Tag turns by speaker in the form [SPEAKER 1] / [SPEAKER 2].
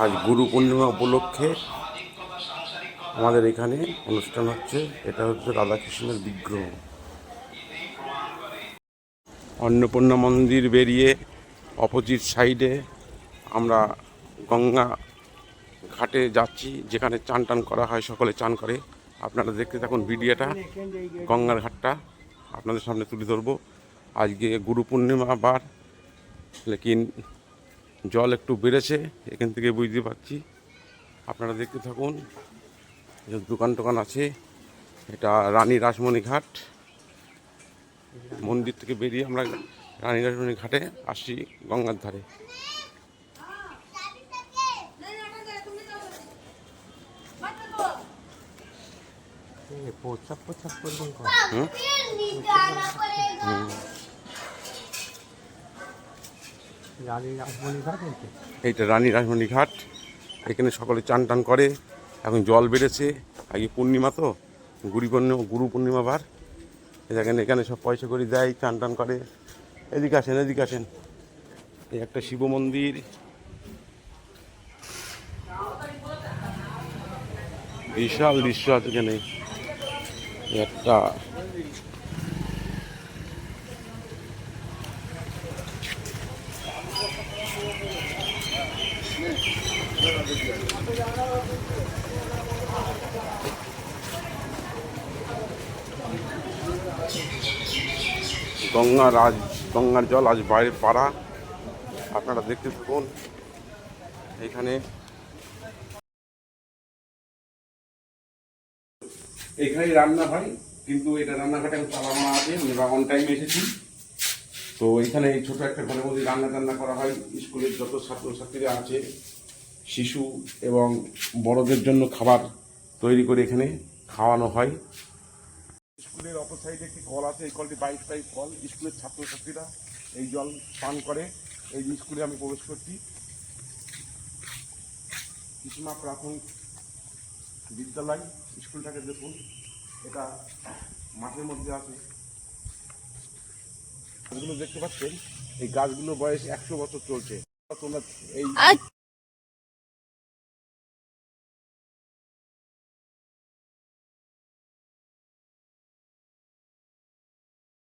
[SPEAKER 1] আজ গুরু পূর্ণিমা উপলক্ষে আমাদের এখানে অনুষ্ঠান হচ্ছে। এটা হচ্ছে রাধাকৃষ্ণের বিগ্রহ। অন্নপূর্ণা মন্দির বেরিয়ে অপোজিট সাইডে আমরা গঙ্গা ঘাটে যাচ্ছি, যেখানে চান টান করা হয়, সকলে চান করে। আপনারা দেখতে থাকুন ভিডিওটা। গঙ্গার ঘাটটা আপনাদের সামনে তুলে ধরবো। আজকে গুরু পূর্ণিমা বার, লেকিন জল একটু বেড়েছে, এখান থেকে বুঝতে পারছি। আপনারা দেখতে থাকুন। দোকান টোকান আছে। এটা রানী রাসমণি ঘাট। মন্দির থেকে বেরিয়ে আমরা রানী রাসমণি ঘাটে আসছি, গঙ্গার ধারে। এইটা রানী রাসমণি ঘাট। এখানে সকলে চান টান করে। এখন জল বেড়েছে, আগে পূর্ণিমা তো, গুরু পূর্ণিমা বার। এখানে এখানে সব পয়সা করে দেয়, চান টান করে। এদিকে আসেন, এদিকে আসেন। এই একটা শিব মন্দির। বিশাল দৃশ্য আছে এখানে। একটা গঙ্গার জল আজ বাইরে পাড়া। আপনারা দেখতে থাকুন। এখানে এখানেই রান্না হয়, কিন্তু এটা রান্নাঘাটে আমি তালা মারা আছে, আমরা অন টাইমে এসেছি। তো এখানে এই ছোটো একটা ঘরের মধ্যে রান্না করা হয়। স্কুলের যত ছাত্রছাত্রীরা আছে, শিশু এবং বড়দের জন্য খাবার তৈরি করে এখানে খাওয়ানো হয়। স্কুলের অপর সাইডে একটি কল আছে, এই কলটি 22 কল। স্কুলের ছাত্রছাত্রীরা এই জল পান করে। এই স্কুলে আমি প্রবেশ করছি। কৃষ্ণা প্রাথমিক বিদ্যালয় স্কুলটাকে দেখুন, এটা মাঠের মধ্যে আছে। গাছগুলো দেখতে পাচ্ছেন, এই গাছগুলো বয়স 100 বছর চলছে। তোমরা এই